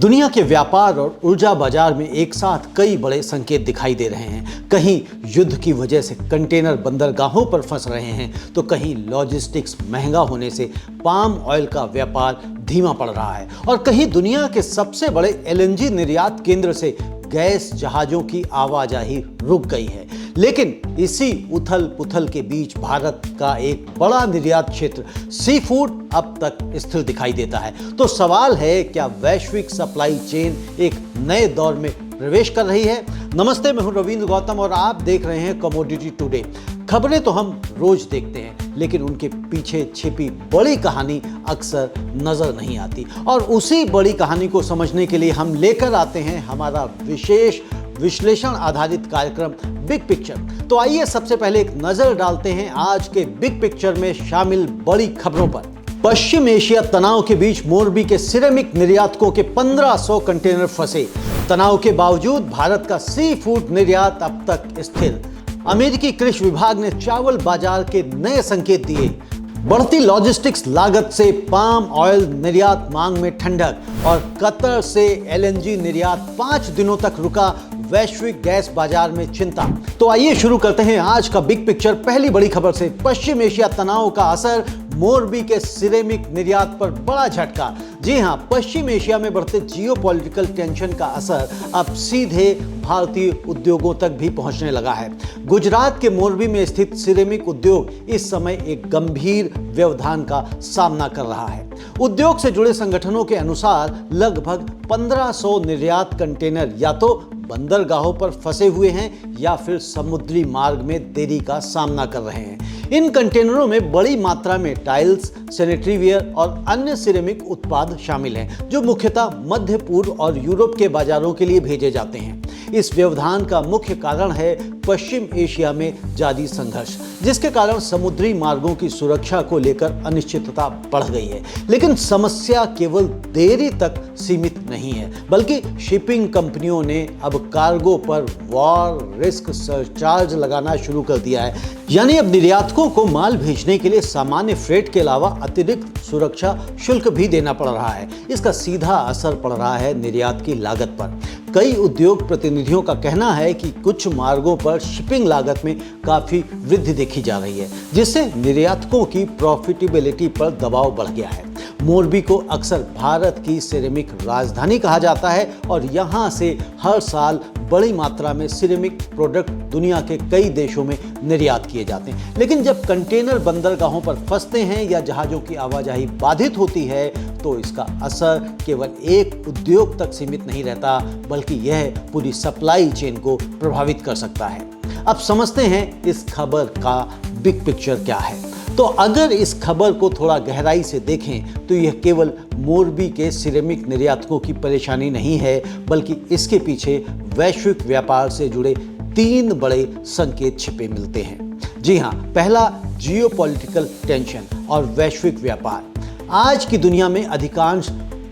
दुनिया के व्यापार और ऊर्जा बाजार में एक साथ कई बड़े संकेत दिखाई दे रहे हैं। कहीं युद्ध की वजह से कंटेनर बंदरगाहों पर फंस रहे हैं तो कहीं लॉजिस्टिक्स महंगा होने से पाम ऑयल का व्यापार धीमा पड़ रहा है और कहीं दुनिया के सबसे बड़े एलएनजी निर्यात केंद्र से गैस जहाजों की आवाजाही रुक गई है। लेकिन इसी उथल पुथल के बीच भारत का एक बड़ा निर्यात क्षेत्र सी फूड अब तक स्थिर दिखाई देता है। तो सवाल है, क्या वैश्विक सप्लाई चेन एक नए दौर में प्रवेश कर रही है? नमस्ते, मैं हूं रविंद्र गौतम और आप देख रहे हैं कमोडिटी टुडे। खबरें तो हम रोज देखते हैं, लेकिन उनके पीछे छिपी बड़ी कहानी अक्सर नजर नहीं आती और उसी बड़ी कहानी को समझने के लिए हम लेकर आते हैं हमारा विशेष विश्लेषण आधारित कार्यक्रम बिग पिक्चर। तो आइए सबसे पहले एक नजर डालते हैं आज के बिग पिक्चर में शामिल बड़ी खबरों पर। पश्चिम एशिया तनाव के बीच मोरबी के सिरेमिक निर्यातकों के 1500 कंटेनर फंसे। तनाव के बावजूद भारत का सी फूड निर्यात अब तक स्थिर। अमेरिकी कृषि विभाग ने चावल बाजार के नए संकेत दिए। बढ़ती लॉजिस्टिक्स लागत से पाम ऑयल निर्यात मांग में ठंडक और कतर से एलएनजी निर्यात 5 दिनों तक रुका। वैश्विक गैस बाजार में चिंता। तो आइए शुरू करते हैं आज का बिग पिक्चर पहली बड़ी खबर से। पश्चिम एशिया तनाव का असर मोरबी के सिरेमिक निर्यात पर बड़ा झटका। जी हां, पश्चिम एशिया में बढ़ते जियोपॉलिटिकल टेंशन का असर अब सीधे भारतीय उद्योगों तक भी पहुंचने लगा है। गुजरात के मोरबी में स्थित सिरेमिक उद्योग इस समय एक गंभीर व्यवधान का सामना कर रहा है। उद्योग से जुड़े संगठनों के अनुसार लगभग 1500 निर्यात कंटेनर या तो बंदरगाहों पर फंसे हुए हैं या फिर समुद्री मार्ग में देरी का सामना कर रहे हैं। इन कंटेनरों में बड़ी मात्रा में टाइल्स, सैनिटरी वेयर और अन्य सिरेमिक उत्पाद शामिल हैं, जो मुख्यतः मध्य पूर्व और यूरोप के बाजारों के लिए भेजे जाते हैं। इस व्यवधान का मुख्य कारण है पश्चिम एशिया में जारी संघर्ष, जिसके कारण समुद्री मार्गों की सुरक्षा को लेकर अनिश्चितता बढ़ गई है। लेकिन समस्या केवल देरी तक सीमित नहीं है, बल्कि शिपिंग कंपनियों ने अब कार्गो पर वॉर रिस्क सरचार्ज लगाना शुरू कर दिया है। यानी अब निर्यातकों को माल भेजने के लिए सामान्य फ्रेट के अलावा अतिरिक्त सुरक्षा शुल्क भी देना पड़ रहा है। इसका सीधा असर पड़ रहा है निर्यात की लागत पर। कई उद्योग प्रतिनिधियों का कहना है कि कुछ मार्गों पर शिपिंग लागत में काफी वृद्धि देखी जा रही है, जिससे निर्यातकों की प्रॉफिटेबिलिटी पर दबाव बढ़ गया है। मोरबी को अक्सर भारत की सिरेमिक राजधानी कहा जाता है और यहाँ से हर साल बड़ी मात्रा में सिरेमिक प्रोडक्ट दुनिया के कई देशों में निर्यात किए जाते हैं। लेकिन जब कंटेनर बंदरगाहों पर फंसते हैं या जहाज़ों की आवाजाही बाधित होती है तो इसका असर केवल एक उद्योग तक सीमित नहीं रहता, बल्कि यह पूरी सप्लाई चेन को प्रभावित कर सकता है। अब समझते हैं इस खबर का बिग पिक्चर क्या है। तो अगर इस खबर को थोड़ा गहराई से देखें तो यह केवल मोरबी के सिरेमिक निर्यातकों की परेशानी नहीं है, बल्कि इसके पीछे वैश्विक व्यापार से जुड़े 3 बड़े संकेत छिपे मिलते हैं। जी हां, पहला जियोपॉलिटिकल टेंशन और वैश्विक व्यापार। आज की दुनिया में अधिकांश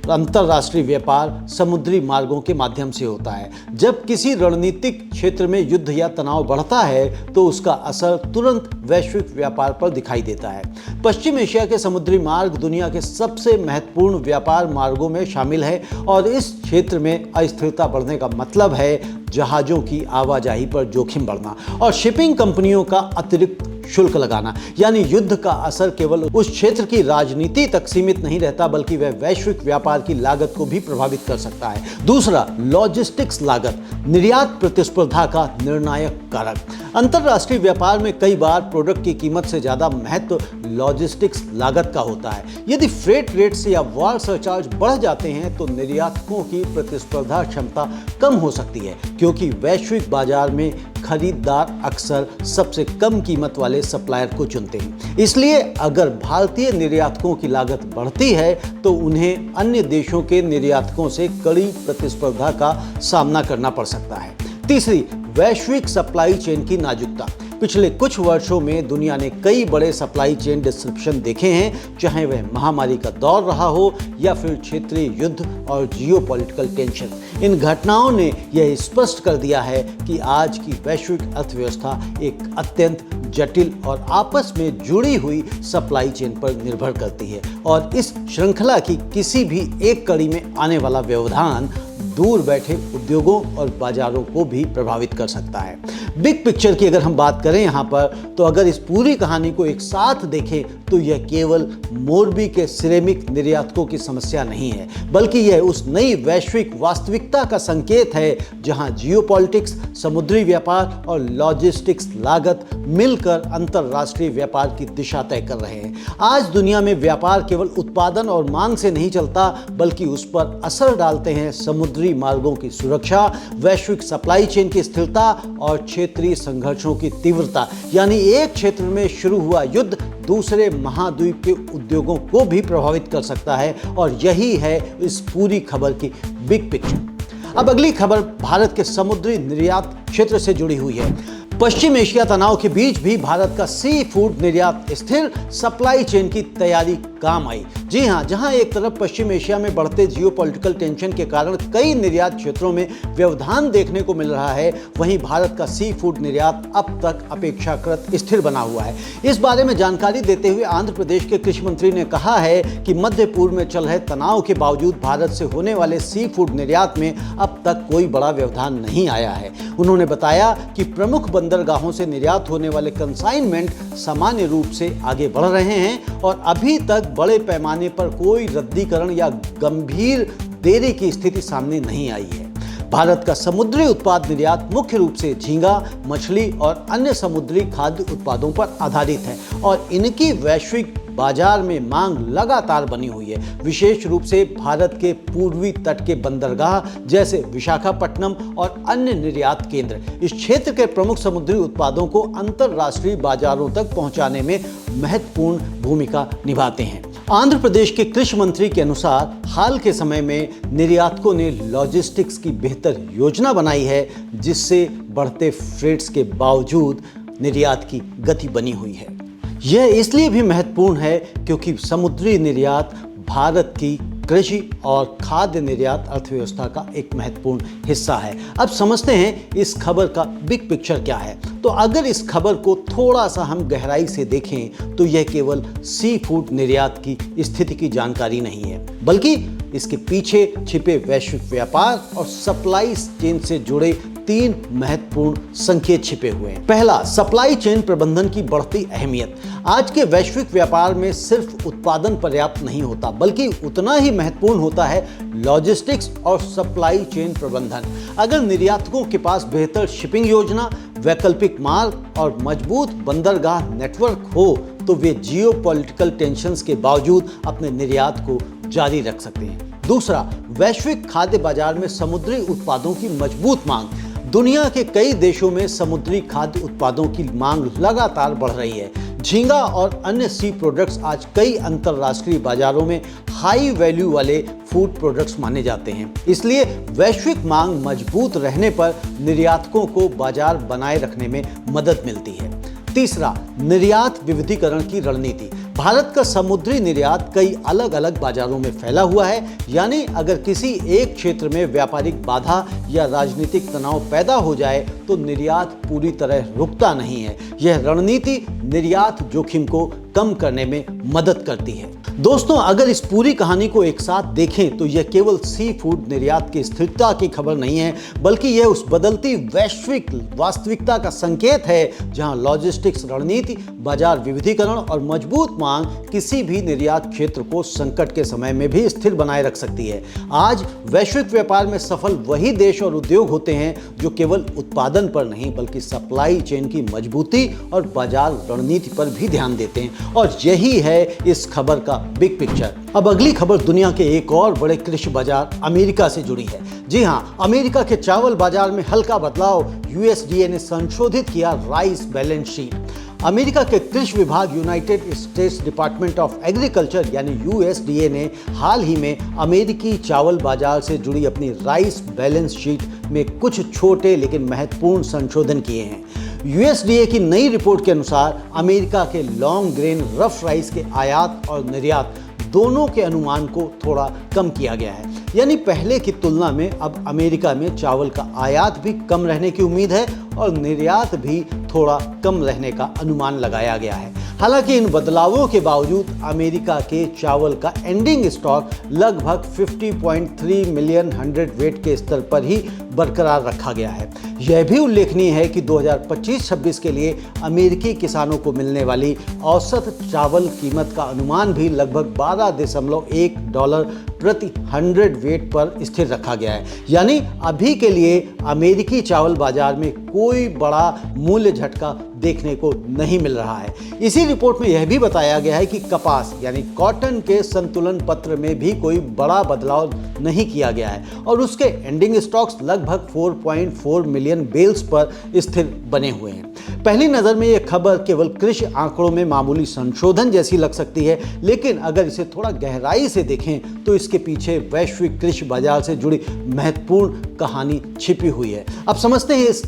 अंतर्राष्ट्रीय व्यापार समुद्री मार्गों के माध्यम से होता है। जब किसी रणनीतिक क्षेत्र में युद्ध या तनाव बढ़ता है तो उसका असर तुरंत वैश्विक व्यापार पर दिखाई देता है। पश्चिम एशिया के समुद्री मार्ग दुनिया के सबसे महत्वपूर्ण व्यापार मार्गों में शामिल है और इस क्षेत्र में अस्थिरता बढ़ने का मतलब है जहाज़ों की आवाजाही पर जोखिम बढ़ना और शिपिंग कंपनियों का अतिरिक्त शुल्क लगाना। यानी युद्ध का असर केवल उस क्षेत्र की राजनीति तक सीमित नहीं रहता, बल्कि वह वैश्विक व्यापार की लागत को भी प्रभावित कर सकता है। दूसरा, लॉजिस्टिक्स लागत, निर्यात प्रतिस्पर्धा का निर्णायक कारक। अंतर्राष्ट्रीय व्यापार में कई बार प्रोडक्ट की कीमत से ज्यादा महत्व लॉजिस्टिक्स लागत का होता है। यदि फ्रेट रेट्स या वॉर सरचार्ज बढ़ जाते हैं तो निर्यातकों की प्रतिस्पर्धा क्षमता कम हो सकती है, क्योंकि वैश्विक बाजार में खरीदार अक्सर सबसे कम कीमत वाले सप्लायर को चुनते हैं। इसलिए अगर भारतीय निर्यातकों की लागत बढ़ती है तो उन्हें अन्य देशों के निर्यातकों से कड़ी प्रतिस्पर्धा का सामना करना पड़ सकता है। तीसरी, वैश्विक सप्लाई चेन की नाजुकता। पिछले कुछ वर्षों में दुनिया ने कई बड़े सप्लाई चेन डिस्रप्शन देखे हैं, चाहे वह महामारी का दौर रहा हो या फिर क्षेत्रीय युद्ध और जियोपॉलिटिकल टेंशन। इन घटनाओं ने यह स्पष्ट कर दिया है कि आज की वैश्विक अर्थव्यवस्था एक अत्यंत जटिल और आपस में जुड़ी हुई सप्लाई चेन पर निर्भर करती है और इस श्रृंखला की किसी भी एक कड़ी में आने वाला व्यवधान दूर बैठे उद्योगों और बाजारों को भी प्रभावित कर सकता है। बिग पिक्चर की अगर हम बात करें यहाँ पर, तो अगर इस पूरी कहानी को एक साथ देखें तो यह केवल मोरबी के सिरेमिक निर्यातकों की समस्या नहीं है, बल्कि यह उस नई वैश्विक वास्तविकता का संकेत है जहां जियोपॉलिटिक्स, समुद्री व्यापार और लॉजिस्टिक्स लागत मिलकर अंतरराष्ट्रीय व्यापार की दिशा तय कर रहे हैं। आज दुनिया में व्यापार केवल उत्पादन और मांग से नहीं चलता, बल्कि उस पर असर डालते हैं समुद्री मार्गों की सुरक्षा, वैश्विक सप्लाई चेन की स्थिरता और क्षेत्रीय संघर्षों की तीव्रता। यानी एक क्षेत्र में शुरू हुआ युद्ध दूसरे महाद्वीप के उद्योगों को भी प्रभावित कर सकता है और यही है इस पूरी खबर की बिग पिक्चर। अब अगली खबर भारत के समुद्री निर्यात क्षेत्र से जुड़ी हुई है। पश्चिम एशिया तनाव के बीच भी भारत का सी फूड निर्यात स्थिर सप्लाई चेन की तैयारी काम आई। जी हां, जहां एक तरफ पश्चिम एशिया में बढ़ते जियोपॉलिटिकल टेंशन के कारण कई निर्यात क्षेत्रों में व्यवधान देखने को मिल रहा है, वहीं भारत का सी फूड निर्यात अब तक अपेक्षाकृत स्थिर बना हुआ है। इस बारे में जानकारी देते हुए आंध्र प्रदेश के कृषि मंत्री ने कहा है कि मध्य पूर्व में चल रहे तनाव के बावजूद भारत से होने वाले सी फूड निर्यात में अब तक कोई बड़ा व्यवधान नहीं आया है। उन्होंने बताया कि प्रमुख बंदरगाहों से निर्यात होने वाले कंसाइनमेंट सामान्य रूप से आगे बढ़ रहे हैं और अभी तक बड़े पैमाने पर कोई रद्दीकरण या गंभीर देरी की स्थिति सामने नहीं आई है। भारत का समुद्री उत्पाद निर्यात मुख्य रूप से झींगा, मछली और अन्य समुद्री खाद्य उत्पादों पर आधारित है और इनकी वैश्विक बाजार में मांग लगातार बनी हुई है। विशेष रूप से भारत के पूर्वी तट के बंदरगाह जैसे विशाखापट्टनम और अन्य निर्यात केंद्र इस क्षेत्र के प्रमुख समुद्री उत्पादों को अंतरराष्ट्रीय बाजारों तक पहुंचाने में महत्वपूर्ण भूमिका निभाते हैं। आंध्र प्रदेश के कृषि मंत्री के अनुसार हाल के समय में निर्यातकों ने लॉजिस्टिक्स की बेहतर योजना बनाई है, जिससे बढ़ते फ्रेट्स के बावजूद निर्यात की गति बनी हुई है। यह इसलिए भी महत्वपूर्ण है क्योंकि समुद्री निर्यात भारत की कृषि और खाद्य निर्यात अर्थव्यवस्था का एक महत्वपूर्ण हिस्सा है। अब समझते हैं इस खबर का बिग पिक्चर क्या है। तो अगर इस खबर को थोड़ा सा हम गहराई से देखें तो यह केवल सी फूड निर्यात की स्थिति की जानकारी नहीं है, बल्कि इसके पीछे छिपे वैश्विक व्यापार और सप्लाई चेन से जुड़े तीन महत्वपूर्ण संकेत छिपे हुए हैं। पहला, सप्लाई चेन प्रबंधन की बढ़ती अहमियत। आज के वैश्विक व्यापार में सिर्फ उत्पादन पर्याप्त नहीं होता, बल्कि उतना ही महत्वपूर्ण होता है लॉजिस्टिक्स और सप्लाई चेन प्रबंधन। अगर निर्यातकों के पास बेहतर शिपिंग योजना, वैकल्पिक मार्ग और मजबूत बंदरगाह नेटवर्क हो तो वे जियोपॉलिटिकल टेंशंस के बावजूद अपने निर्यात को जारी रख सकते हैं। दूसरा, वैश्विक खाद्य बाजार में समुद्री उत्पादों की मजबूत मांग। दुनिया के कई देशों में समुद्री खाद्य उत्पादों की मांग लगातार बढ़ रही है। झींगा और अन्य सी प्रोडक्ट्स आज कई अंतरराष्ट्रीय बाजारों में हाई वैल्यू वाले फूड प्रोडक्ट्स माने जाते हैं। इसलिए वैश्विक मांग मजबूत रहने पर निर्यातकों को बाजार बनाए रखने में मदद मिलती है। तीसरा, निर्यात विविधीकरण की रणनीति। भारत का समुद्री निर्यात कई अलग अलग बाजारों में फैला हुआ है, यानी अगर किसी एक क्षेत्र में व्यापारिक बाधा या राजनीतिक तनाव पैदा हो जाए तो निर्यात पूरी तरह रुकता नहीं है। यह रणनीति निर्यात जोखिम को कम करने में मदद करती है। दोस्तों, अगर इस पूरी कहानी को एक साथ देखें तो यह केवल सी फूड निर्यात की स्थिरता की खबर नहीं है, बल्कि यह उस बदलती वैश्विक वास्तविकता का संकेत है जहां लॉजिस्टिक्स रणनीति, बाजार विविधीकरण और मजबूत मांग किसी भी निर्यात क्षेत्र को संकट के समय में भी स्थिर बनाए रख सकती है। आज वैश्विक व्यापार में सफल वही देश और उद्योग होते हैं जो केवल उत्पादन पर नहीं बल्कि सप्लाई चेन की मजबूती और बाजार रणनीति पर भी ध्यान देते हैं, और यही है इस खबर का बिग पिक्चर। अब अगली खबर दुनिया के एक और बड़े कृषि बाजार अमेरिका से जुड़ी है। जी हां, अमेरिका के चावल बाजार में हल्का बदलाव। यूएसडीए ने संशोधित किया राइस बैलेंस शीट। अमेरिका के कृषि विभाग United states department of agriculture यानी यूएसडीए ने हाल ही में अमेरिकी चावल बाजार से जुड़ी अपनी राइस बैलेंस शीट में कुछ छोटे लेकिन महत्वपूर्ण संशोधन किए हैं। यूएसडीए की नई रिपोर्ट के अनुसार अमेरिका के लॉन्ग ग्रेन रफ राइस के आयात और निर्यात दोनों के अनुमान को थोड़ा कम किया गया है। यानी पहले की तुलना में अब अमेरिका में चावल का आयात भी कम रहने की उम्मीद है और निर्यात भी थोड़ा कम रहने का अनुमान लगाया गया है। हालांकि इन बदलावों के बावजूद अमेरिका के चावल का एंडिंग स्टॉक लगभग 50.3 मिलियन हंड्रेडवेट के स्तर पर ही बरकरार रखा गया है। यह भी उल्लेखनीय है कि 2025-26 के लिए अमेरिकी किसानों को मिलने वाली औसत चावल कीमत का अनुमान भी लगभग $12.1 प्रति 100 वेट पर स्थिर रखा गया है। यानी अभी के लिए अमेरिकी चावल बाजार में कोई बड़ा मूल्य झटका देखने को नहीं मिल रहा है। इसी रिपोर्ट में यह भी बताया गया है कि कपास यानी कॉटन के संतुलन पत्र में भी कोई बड़ा बदलाव नहीं किया गया है और उसके एंडिंग स्टॉक्स लगभग 4.4 मिलियन बेल्स पर स्थिर बने हुए हैं। पहली नज़र में यह खबर केवल कृषि आंकड़ों में मामूली संशोधन जैसी लग सकती है, लेकिन अगर इसे थोड़ा गहराई से देखें तो इसके पीछे वैश्विक कृषि बाजार से जुड़ी महत्वपूर्ण कहानी छिपी हुई है। अब समझते हैं इस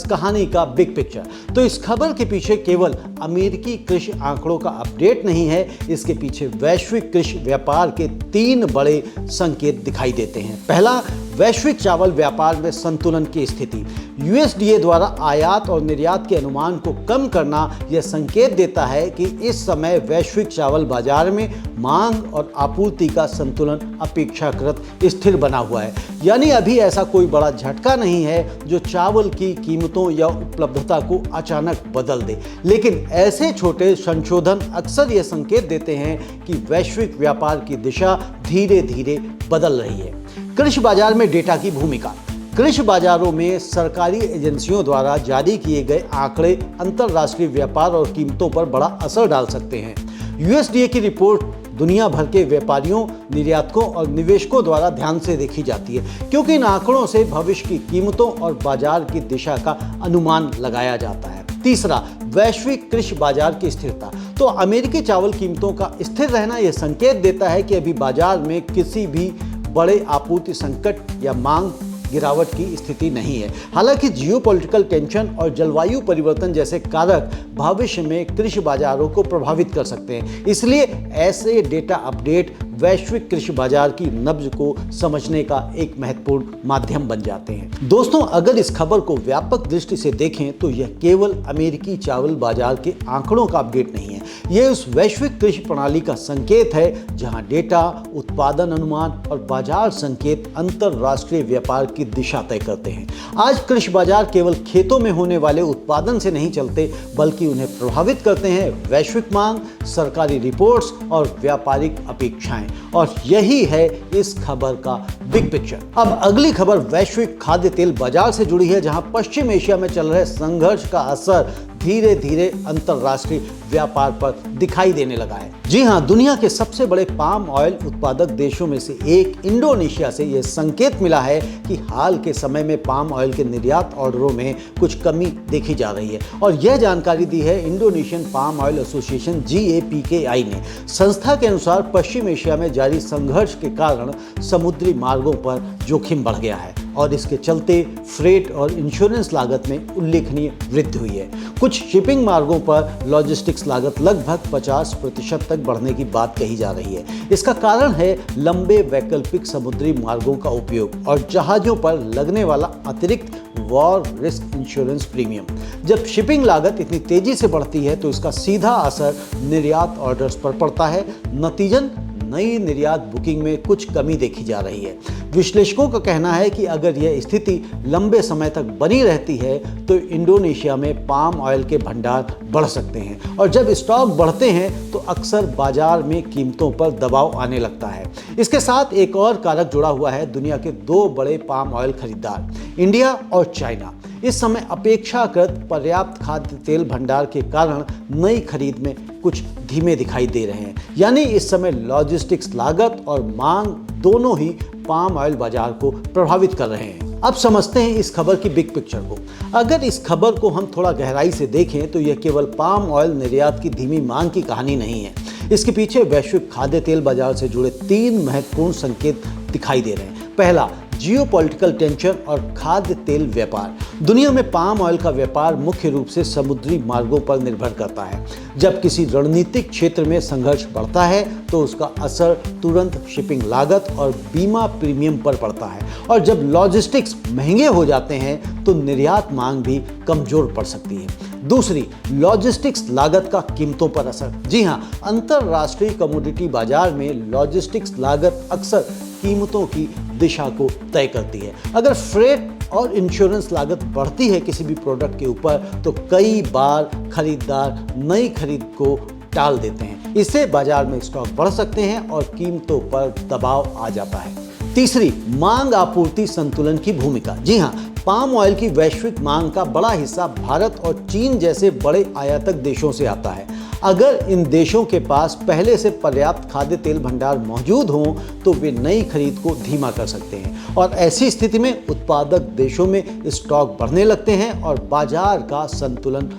कहानी का बिग पिक्चर। तो इस खबर के पीछे केवल अमेरिकी कृषि आंकड़ों का अपडेट नहीं है, इसके पीछे वैश्विक कृषि व्यापार के 3 बड़े संकेत दिखाई देते हैं। पहला, वैश्विक चावल व्यापार में संतुलन की स्थिति। यूएसडीए द्वारा आयात और निर्यात के अनुमान को कम करना यह संकेत देता है कि इस समय वैश्विक चावल बाजार में मांग और आपूर्ति का संतुलन अपेक्षाकृत स्थिर बना हुआ है। यानी अभी ऐसा कोई बड़ा झटका नहीं है जो चावल की कीमतों या उपलब्धता को अचानक बदल दे, लेकिन ऐसे छोटे संशोधन अक्सर यह संकेत देते हैं कि वैश्विक व्यापार की दिशा धीरे धीरे बदल रही है। कृषि बाजार में डेटा की भूमिका। कृषि बाजारों में सरकारी एजेंसियों द्वारा जारी किए गए आंकड़े अंतर्राष्ट्रीय व्यापार और कीमतों पर बड़ा असर डाल सकते हैं। यूएसडीए की रिपोर्ट दुनिया भर के व्यापारियों, निर्यातकों और निवेशकों द्वारा ध्यान से देखी जाती है, क्योंकि इन आंकड़ों से भविष्य की कीमतों और बाजार की दिशा का अनुमान लगाया जाता है। तीसरा, वैश्विक कृषि बाजार की स्थिरता। तो अमेरिकी चावल कीमतों का स्थिर रहना यह संकेत देता है कि अभी बाजार में किसी भी बड़े आपूर्ति संकट या मांग गिरावट की स्थिति नहीं है। हालांकि जियोपॉलिटिकल टेंशन और जलवायु परिवर्तन जैसे कारक भविष्य में कृषि बाजारों को प्रभावित कर सकते हैं। इसलिए ऐसे डेटा अपडेट वैश्विक कृषि बाजार की नब्ज को समझने का एक महत्वपूर्ण माध्यम बन जाते हैं। दोस्तों, अगर इस खबर को व्यापक दृष्टि से देखें तो यह केवल अमेरिकी चावल बाजार के आंकड़ों का अपडेट नहीं है, यह उस वैश्विक कृषि प्रणाली का संकेत है जहां डेटा, उत्पादन अनुमान और बाजार संकेत अंतरराष्ट्रीय व्यापार की दिशा तय करते हैं। आज कृषि बाजार केवल खेतों में होने वाले उत्पादन से नहीं चलते, बल्कि उन्हें प्रभावित करते हैं वैश्विक मांग, सरकारी रिपोर्ट्स और व्यापारिक अपेक्षाएं। और यही है इस खबर का बिग पिक्चर। अब अगली खबर वैश्विक खाद्य तेल बाजार से जुड़ी है, जहां पश्चिम एशिया में चल रहे संघर्ष का असर धीरे धीरे अंतरराष्ट्रीय व्यापार पर दिखाई देने लगा है। जी हां, दुनिया के सबसे बड़े पाम ऑयल उत्पादक देशों में से एक इंडोनेशिया से यह संकेत मिला है कि हाल के समय में पाम ऑयल के निर्यात ऑर्डरों में कुछ कमी देखी जा रही है। और यह जानकारी दी है Indonesian palm oil association GAPKI ने। संस्था के अनुसार पश्चिम एशिया में जारी संघर्ष के कारण समुद्री मार्गों पर जोखिम बढ़ गया है और इसके चलते फ्रेट और इंश्योरेंस लागत में उल्लेखनीय वृद्धि हुई है। कुछ शिपिंग मार्गों पर लॉजिस्टिक्स लागत लगभग 50% तक बढ़ने की बात कही जा रही है। इसका कारण है लंबे वैकल्पिक समुद्री मार्गों का उपयोग और जहाजों पर लगने वाला अतिरिक्त वॉर रिस्क इंश्योरेंस प्रीमियम। जब शिपिंग लागत इतनी तेजी से बढ़ती है तो इसका सीधा असर निर्यात ऑर्डर्स पर पड़ता है। नतीजन नई निर्यात बुकिंग में कुछ कमी देखी जा रही है। विश्लेषकों का कहना है कि अगर यह स्थिति लंबे समय तक बनी रहती है तो इंडोनेशिया में पाम ऑयल के भंडार बढ़ सकते हैं और जब स्टॉक बढ़ते हैं तो अक्सर बाजार में कीमतों पर दबाव आने लगता है। इसके साथ एक और कारक जुड़ा हुआ है, दुनिया के 2 बड़े पाम ऑयल खरीदार इंडिया और चाइना इस समय अपेक्षाकृत पर्याप्त खाद्य तेल भंडार के कारण नई खरीद में कुछ धीमे दिखाई दे रहे हैं। यानी इस समय लॉजिस्टिक्स लागत और मांग दोनों ही पाम ऑयल बाजार को प्रभावित कर रहे हैं। अब समझते हैं इस खबर की बिग पिक्चर को। अगर इस खबर को हम थोड़ा गहराई से देखें तो यह केवल पाम ऑयल निर्यात की धीमी मांग की कहानी नहीं है। इसके पीछे वैश्विक खाद्य तेल बाजार से जुड़े 3 महत्वपूर्ण संकेत दिखाई दे रहे हैं। पहला, जियोपॉलिटिकल टेंशन और खाद्य तेल व्यापार। दुनिया में पाम ऑयल का व्यापार मुख्य रूप से समुद्री मार्गों पर निर्भर करता है। जब किसी रणनीतिक क्षेत्र में संघर्ष बढ़ता है तो उसका असर तुरंत शिपिंग लागत और बीमा प्रीमियम पर पड़ता है, और जब लॉजिस्टिक्स महंगे हो जाते हैं तो निर्यात मांग भी कमजोर पड़ सकती है। दूसरी, लॉजिस्टिक्स लागत का कीमतों पर असर। जी हां, अंतरराष्ट्रीय कमोडिटी बाजार में लॉजिस्टिक्स लागत अक्सर कीमतों की दिशा को तय करती है। अगर फ्रेट और इंश्योरेंस लागत बढ़ती है किसी भी प्रोडक्ट के ऊपर तो कई बार खरीदार नई खरीद को टाल देते हैं। इससे बाजार में स्टॉक बढ़ सकते हैं और कीमतों पर दबाव आ जाता है। तीसरी, मांग आपूर्ति संतुलन की भूमिका। जी हां, पाम ऑयल की वैश्विक मांग का बड़ा हिस्सा भारत और चीन जैसे बड़े आयातक देशों से आता है। अगर इन देशों के पास पहले से पर्याप्त खाद्य तेल भंडार मौजूद हों तो वे नई खरीद को धीमा कर सकते हैं, और ऐसी स्थिति में उत्पादक देशों में स्टॉक बढ़ने लगते हैं और बाजार का संतुलन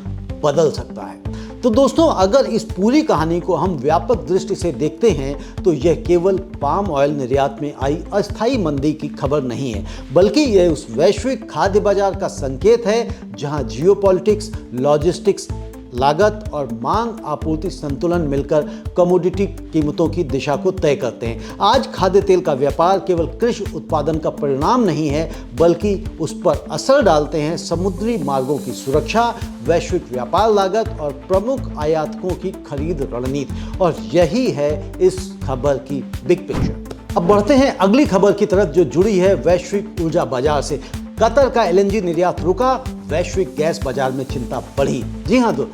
बदल सकता है। तो दोस्तों, अगर इस पूरी कहानी को हम व्यापक दृष्टि से देखते हैं तो यह केवल पाम ऑयल निर्यात में आई अस्थायी मंदी की खबर नहीं है, बल्कि यह उस वैश्विक खाद्य बाजार का संकेत है जहां जियोपॉलिटिक्स, लॉजिस्टिक्स, लागत और मांग आपूर्ति संतुलन मिलकर कमोडिटी कीमतों की दिशा को तय करते हैं। आज खाद्य तेल का व्यापार केवल कृषि उत्पादन का परिणाम नहीं है, बल्कि उस पर असर डालते हैं समुद्री मार्गों की सुरक्षा, वैश्विक व्यापार लागत और प्रमुख आयातकों की खरीद रणनीति। और यही है इस खबर की बिग पिक्चर। अब बढ़ते हैं अगली खबर की तरफ जो जुड़ी है वैश्विक ऊर्जा बाजार से। कतर का एलएनजी निर्यात रुका, वैश्विक गैस बाजार में चिंता बढ़ी। जी हां, तो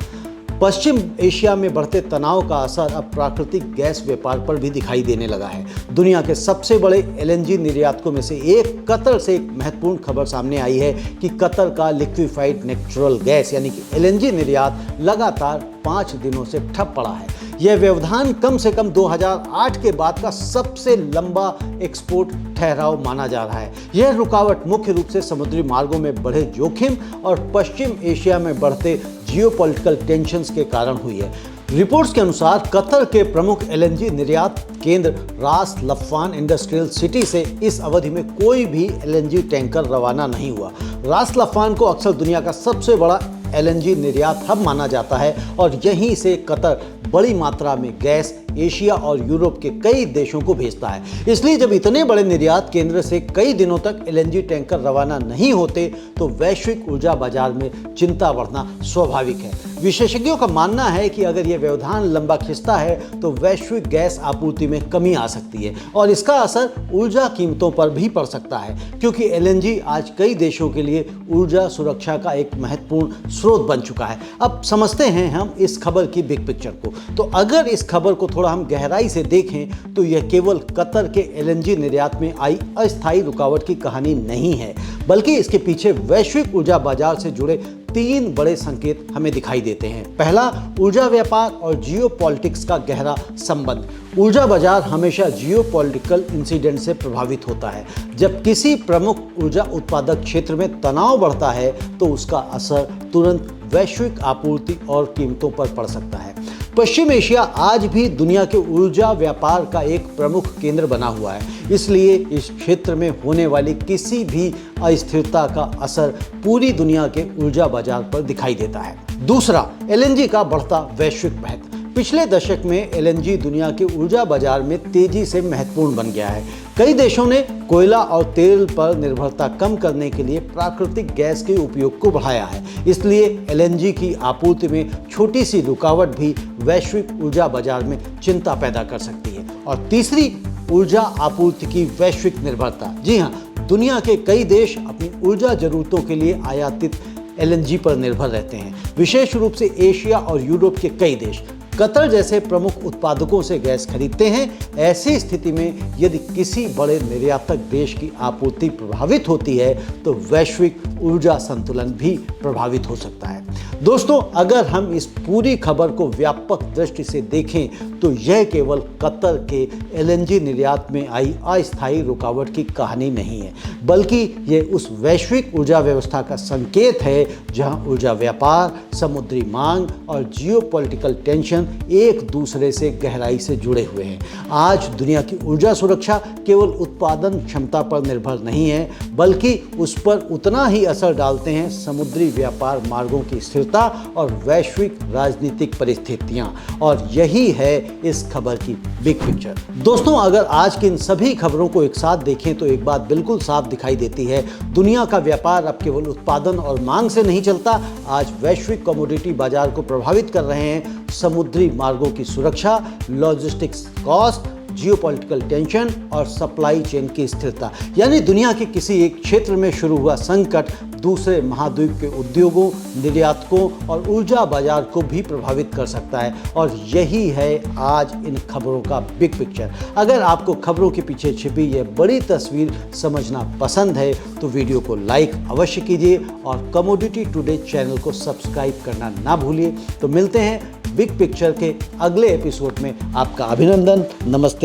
पश्चिम एशिया में बढ़ते तनाव का असर अब प्राकृतिक गैस व्यापार पर भी दिखाई देने लगा है। दुनिया के सबसे बड़े एलएनजी निर्यातकों में से एक कतर से एक महत्वपूर्ण खबर सामने आई है कि कतर का लिक्विफाइड नेचुरल गैस यानी कि एलएनजी निर्यात लगातार 5 दिनों से ठप पड़ा है। यह व्यवधान कम से कम 2008 के बाद का सबसे लंबा एक्सपोर्ट ठहराव माना जा रहा है। यह रुकावट मुख्य रूप से समुद्री मार्गों में बढ़े जोखिम और पश्चिम एशिया में बढ़ते जियोपॉलिटिकल टेंशन्स के कारण हुई है। रिपोर्ट्स के अनुसार कतर के प्रमुख एलएनजी निर्यात केंद्र रास लफान इंडस्ट्रियल सिटी से इस अवधि में कोई भी एलएनजी टैंकर रवाना नहीं हुआ। रास लफान को अक्सर दुनिया का सबसे बड़ा एलएनजी निर्यात हब माना जाता है और यहीं से कतर बड़ी मात्रा में गैस एशिया और यूरोप के कई देशों को भेजता है। इसलिए जब इतने बड़े निर्यात केंद्र से कई दिनों तक एलएनजी टैंकर रवाना नहीं होते तो वैश्विक ऊर्जा बाजार में चिंता बढ़ना स्वाभाविक है। विशेषज्ञों का मानना है कि अगर यह व्यवधान लंबा खिंचता है तो वैश्विक गैस आपूर्ति में कमी आ सकती है और इसका असर ऊर्जा कीमतों पर भी पड़ सकता है, क्योंकि एलएनजी आज कई देशों के लिए ऊर्जा सुरक्षा का एक महत्वपूर्ण स्रोत बन चुका है। अब समझते हैं हम इस खबर की बिग पिक्चर को। तो अगर इस खबर को थोड़ा हम गहराई से देखें तो यह केवल कतर के एलएनजी निर्यात में आई अस्थायी रुकावट की कहानी नहीं है, बल्कि इसके पीछे वैश्विक ऊर्जा बाजार से जुड़े 3 बड़े संकेत हमें दिखाई देते हैं। पहला, ऊर्जा व्यापार और जियोपॉलिटिक्स का गहरा संबंध। ऊर्जा बाजार हमेशा जियोपॉलिटिकल इंसिडेंट से प्रभावित होता है। जब किसी प्रमुख ऊर्जा उत्पादक क्षेत्र में तनाव बढ़ता है तो उसका असर तुरंत वैश्विक आपूर्ति और कीमतों पर पड़ सकता है। पश्चिम एशिया आज भी दुनिया के ऊर्जा व्यापार का एक प्रमुख केंद्र बना हुआ है, इसलिए इस क्षेत्र में होने वाली किसी भी अस्थिरता का असर पूरी दुनिया के ऊर्जा बाजार पर दिखाई देता है। दूसरा, एलएनजी का बढ़ता वैश्विक महत्व। पिछले दशक में एलएनजी दुनिया के ऊर्जा बाजार में तेजी से महत्वपूर्ण बन गया है। कई देशों ने कोयला और तेल पर निर्भरता कम करने के लिए प्राकृतिक गैस के उपयोग को बढ़ाया है। इसलिए एलएनजी की आपूर्ति में छोटी सी रुकावट भी वैश्विक ऊर्जा बाजार में चिंता पैदा कर सकती है। और तीसरी, ऊर्जा आपूर्ति की वैश्विक निर्भरता। जी हाँ, दुनिया के कई देश अपनी ऊर्जा जरूरतों के लिए आयातित एलएनजी पर निर्भर रहते हैं, विशेष रूप से एशिया और यूरोप के कई देश कतर जैसे प्रमुख उत्पादकों से गैस खरीदते हैं। ऐसी स्थिति में यदि किसी बड़े निर्यातक देश की आपूर्ति प्रभावित होती है तो वैश्विक ऊर्जा संतुलन भी प्रभावित हो सकता है। दोस्तों, अगर हम इस पूरी खबर को व्यापक दृष्टि से देखें तो यह केवल कतर के एलएनजी निर्यात में आई अस्थायी रुकावट की कहानी नहीं है, बल्कि यह उस वैश्विक ऊर्जा व्यवस्था का संकेत है जहां ऊर्जा व्यापार, समुद्री मांग और जियोपॉलिटिकल टेंशन एक दूसरे से गहराई से जुड़े हुए हैं। आज दुनिया की ऊर्जा सुरक्षा केवल उत्पादन क्षमता पर निर्भर नहीं है, बल्कि उस पर उतना ही असर डालते हैं समुद्री व्यापार मार्गों की स्थिरता और वैश्विक राजनीतिक परिस्थितियां। और यही है इस खबर की बिग पिक्चर। दोस्तों, अगर आज की इन सभी खबरों को एक साथ देखें तो एक बात बिल्कुल साफ दिखाई देती है, दुनिया का व्यापार अब केवल उत्पादन और मांग से नहीं चलता। आज वैश्विक कमोडिटी बाजार को प्रभावित कर रहे हैं समुद्री मार्गों की सुरक्षा, लॉजिस्टिक्स कॉस्ट, जियोपॉलिटिकल टेंशन और सप्लाई चेन की स्थिरता। यानी दुनिया के किसी एक क्षेत्र में शुरू हुआ संकट दूसरे महाद्वीप के उद्योगों, निर्यातकों और ऊर्जा बाजार को भी प्रभावित कर सकता है। और यही है आज इन खबरों का बिग पिक्चर। अगर आपको खबरों के पीछे छिपी यह बड़ी तस्वीर समझना पसंद है तो वीडियो को लाइक अवश्य कीजिए और कमोडिटी टुडे चैनल को सब्सक्राइब करना ना भूलिए। तो मिलते हैं बिग पिक्चर के अगले एपिसोड में। आपका अभिनंदन। नमस्ते।